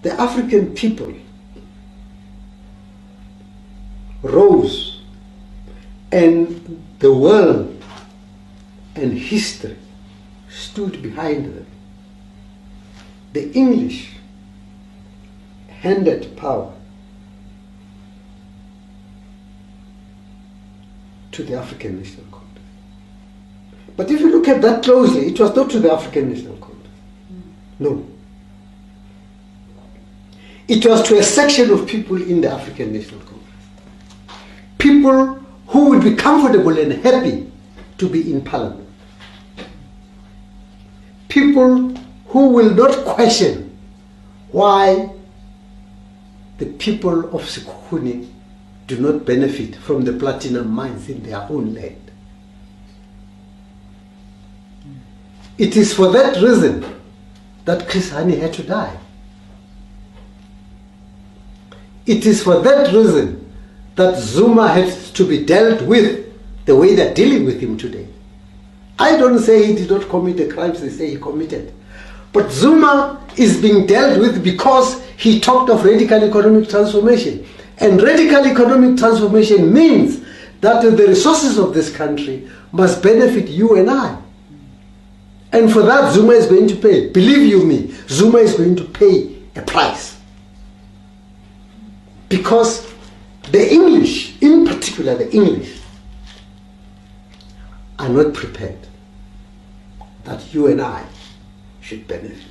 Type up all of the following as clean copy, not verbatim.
the African people rose, and the world and history stood behind them. The English handed power to the African National Congress. But if you look at that closely, it was not to the African National Congress. No. It was to a section of people in the African National Congress. People who would be comfortable and happy to be in parliament. People who will not question why the people of Sekhukhune do not benefit from the platinum mines in their own land. It is for that reason that Chris Hani had to die. It is for that reason that Zuma had to be dealt with the way they're dealing with him today. I don't say he did not commit the crimes they say he committed. But Zuma is being dealt with because he talked of radical economic transformation. And radical economic transformation means that the resources of this country must benefit you and I. And for that, Zuma is going to pay. Believe you me, Zuma is going to pay a price. Because the English, in particular the English, are not prepared that you and I should benefit.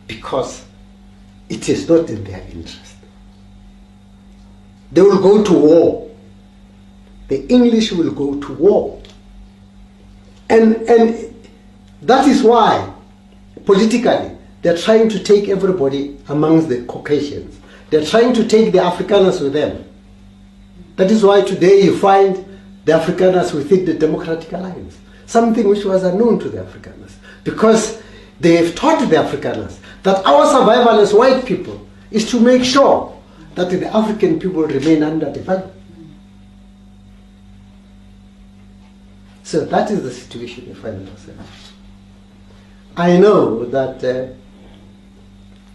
Because it is not in their interest. They will go to war. The English will go to war. And that is why, politically, they're trying to take everybody amongst the Caucasians. They're trying to take the Afrikaners with them. That is why today you find the Afrikaners within the Democratic Alliance, something which was unknown to the Afrikaners, because they have taught the Afrikaners that our survival as white people is to make sure that the African people remain underdeveloped. So that is the situation we find ourselves. I know that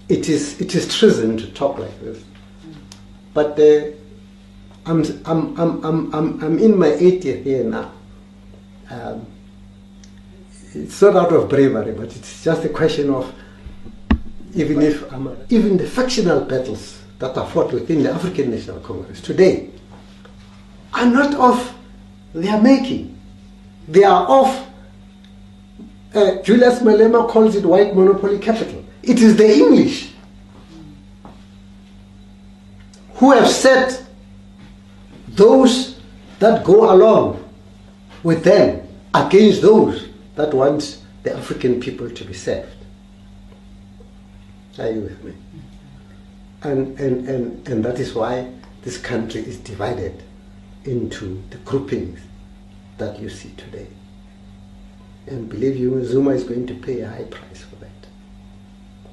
it is treason to talk like this, but I'm in my 80th year now. It's not out of bravery, but it's just a question of even the factional battles that are fought within the African National Congress today are not of their making. They are of, Julius Malema calls it white monopoly capital. It is the English who have set those that go along with them against those that want the African people to be served. Are you with me? And that is why this country is divided into the groupings that you see today. And believe you, Zuma is going to pay a high price for that.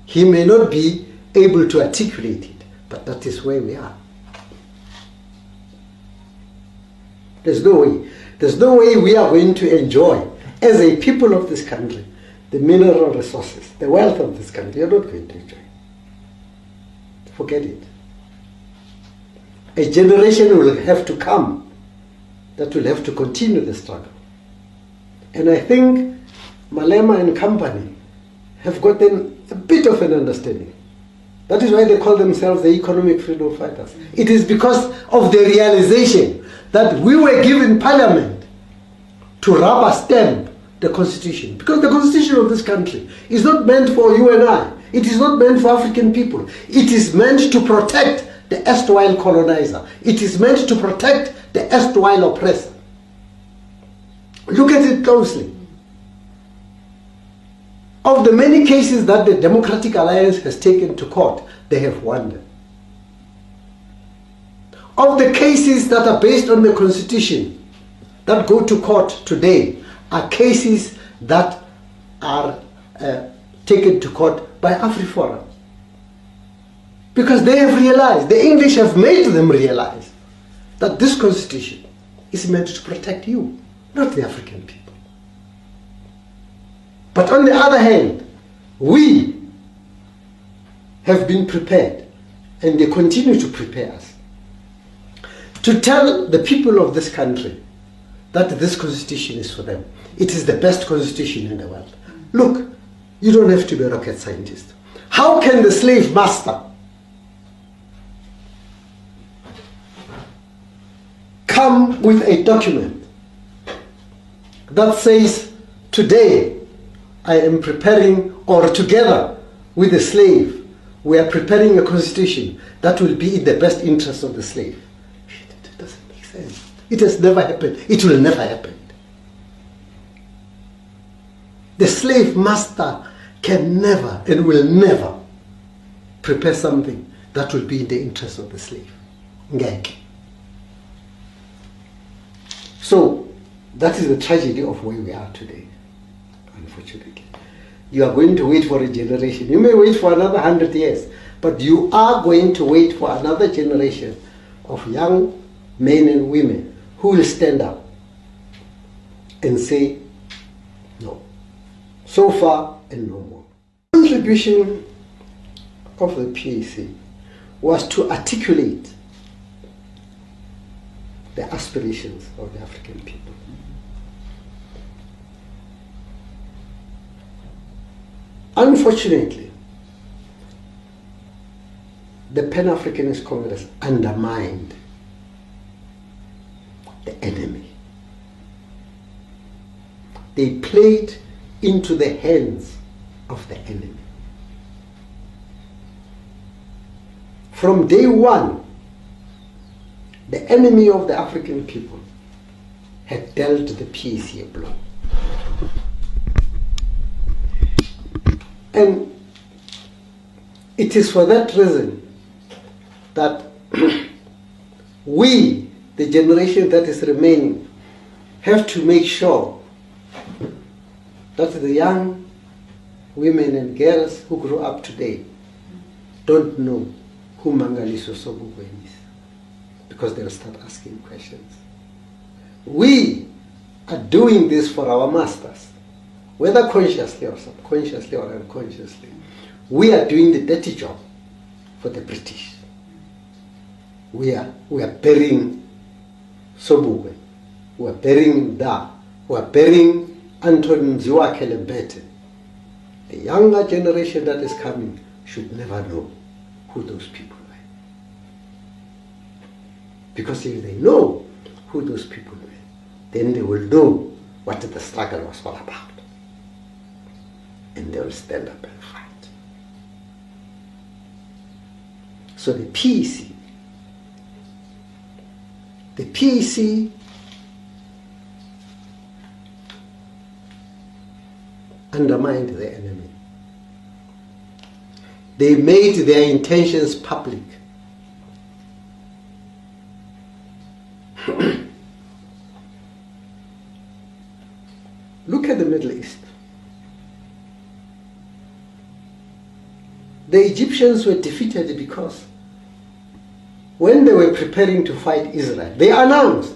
He may not be able to articulate it, but that is where we are. There's no way. There's no way we are going to enjoy, as a people of this country, the mineral resources, the wealth of this country. You're not going to enjoy it. Forget it. A generation will have to come that will have to continue the struggle. And I think Malema and company have gotten a bit of an understanding. That is why they call themselves the economic freedom fighters. It is because of the realization that we were given parliament to rubber stamp the constitution. Because the constitution of this country is not meant for you and I. It is not meant for African people. It is meant to protect the erstwhile colonizer. It is meant to protect the erstwhile oppressor. Look at it closely. Of the many cases that the Democratic Alliance has taken to court, they have won them. Of the cases that are based on the Constitution that go to court today are cases that are taken to court by AfriForum. Because they have realized, the English have made them realize that this Constitution is meant to protect you, not the African people. But on the other hand, we have been prepared, and they continue to prepare us, to tell the people of this country that this constitution is for them. It is the best constitution in the world. Look, you don't have to be a rocket scientist. How can the slave master come with a document that says, today I am preparing, or together with the slave, we are preparing a constitution that will be in the best interest of the slave? It doesn't make sense. It has never happened. It will never happen. The slave master can never and will never prepare something that will be in the interest of the slave. Ngeke. So that is the tragedy of where we are today, unfortunately. You are going to wait for a generation. You may wait for another 100 years, but you are going to wait for another generation of young men and women who will stand up and say, no, so far and no more. The contribution of the PAC was to articulate the aspirations of the African people. Unfortunately, the Pan-Africanist Congress undermined the enemy. They played into the hands of the enemy. From day one, the enemy of the African people had dealt the PAC a blow. And it is for that reason that we, the generation that is remaining, have to make sure that the young women and girls who grow up today don't know who Mangaliso Sobukwe is, because they'll start asking questions. We are doing this for our masters, whether consciously or subconsciously or unconsciously. We are doing the dirty job for the British. We are burying Sobukwe, we are burying Da, we are burying Anton Nziwa Kelembete. The younger generation that is coming should never know who those people were. Because if they know who those people were, then they will know what the struggle was all about. And they will stand up and fight. So the PAC undermined the enemy. They made their intentions public. Look at the Middle East. The Egyptians were defeated because when they were preparing to fight Israel, they announced.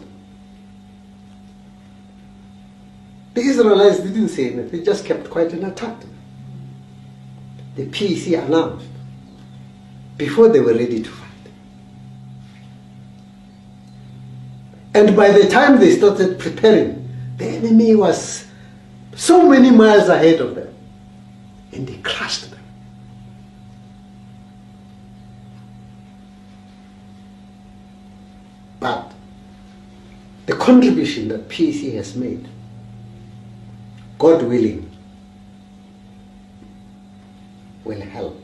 The Israelites didn't say anything, they just kept quiet and attacked them. The PAC announced before they were ready to fight. And by the time they started preparing, the enemy was so many miles ahead of them, and they crushed them. But the contribution that PAC has made, God willing, will help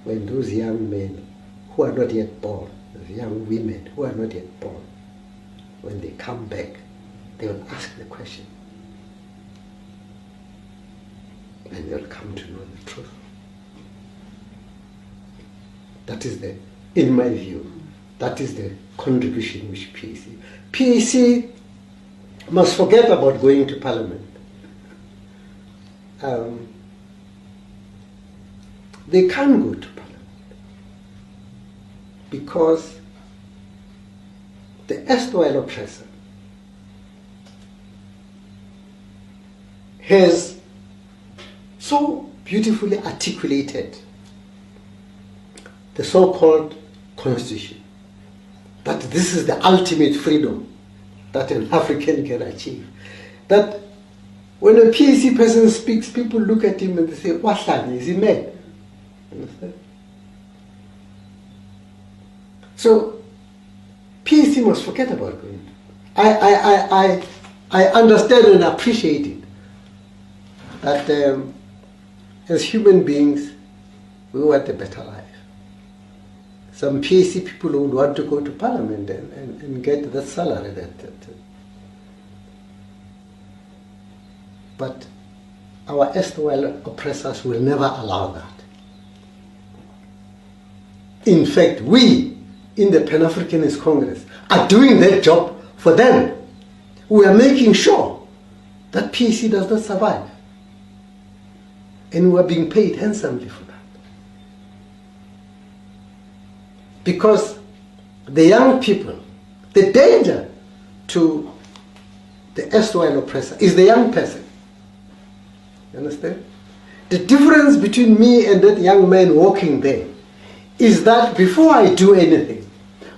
when those young men who are not yet born, those young women who are not yet born, when they come back, they will ask the question. And they'll come to know the truth. That is in my view, that is the contribution which PAC must forget about going to Parliament. They can't go to Parliament because the erstwhile oppressor has so beautifully articulated the so-called constitution, that this is the ultimate freedom that an African can achieve. That when a PAC person speaks, people look at him and they say, Wahlani, is he mad? Understand? So PAC must forget about going. I understand and appreciate it, that as human beings, we want a better life. Some PAC people would want to go to Parliament and get that salary. But our erstwhile oppressors will never allow that. In fact, we in the Pan-Africanist Congress are doing that job for them. We are making sure that PAC does not survive. And we are being paid handsomely for that. Because the young people, the danger to the erstwhile oppressor is the young person. You understand? The difference between me and that young man walking there is that before I do anything,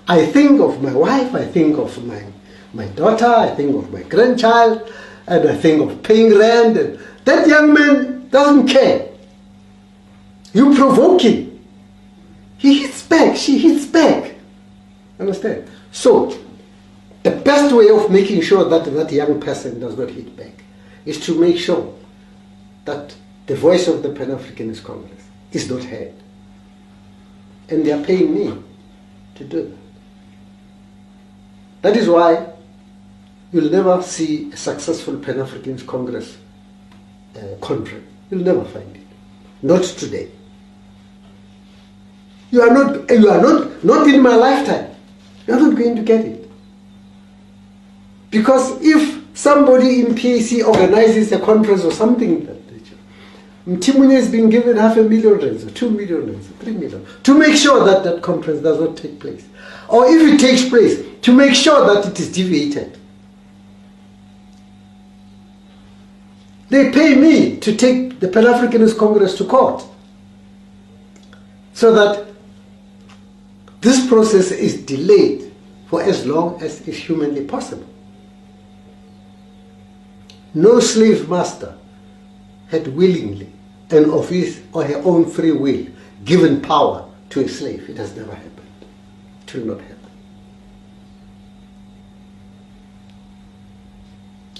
I think of my wife, I think of my daughter, I think of my grandchild, and I think of paying rent. And that young man doesn't care. You provoke him. He hits back, she hits back. Understand? So, the best way of making sure that that young person does not hit back is to make sure that the voice of the Pan-Africanist Congress is not heard. And they are paying me to do that. That is why you'll never see a successful Pan-Africanist Congress conference. You'll never find it. Not today. You are not in my lifetime. You are not going to get it. Because if somebody in PAC organizes a conference or something, Mtimunye is being given $500,000 or 2 million or 3 million to make sure that that conference does not take place. Or if it takes place, to make sure that it is deviated. They pay me to take the Pan-Africanist Congress to court so that this process is delayed for as long as is humanly possible. No slave master had willingly and of his or her own free will given power to a slave. It has never happened. It will not happen.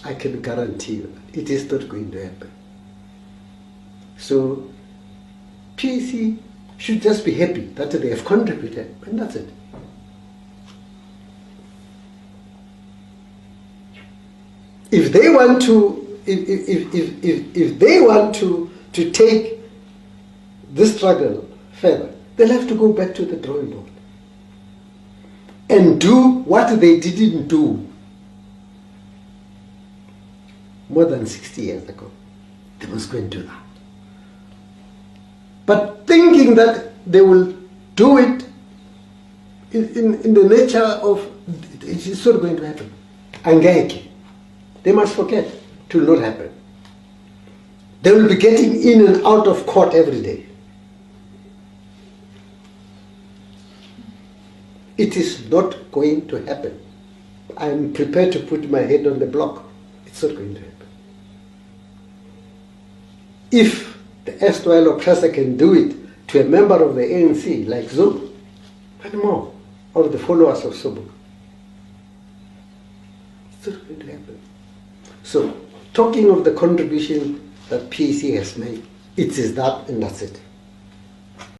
I can guarantee you it is not going to happen. So PAC should just be happy that they have contributed, and that's it. If they want to, if they want to take this struggle further, they'll have to go back to the drawing board and do what they didn't do more than 60 years ago. They must go and do that. But thinking that they will do it in the nature of, it is not going to happen. Angeke. They must forget. It will not happen. They will be getting in and out of court every day. It is not going to happen. I am prepared to put my head on the block. It's not going to happen. If the erstwhile oppressor can do it to a member of the ANC like Zulu, what more of the followers of Sobuk? It's not going to happen. So, talking of the contribution that PAC has made, it is that and that's it.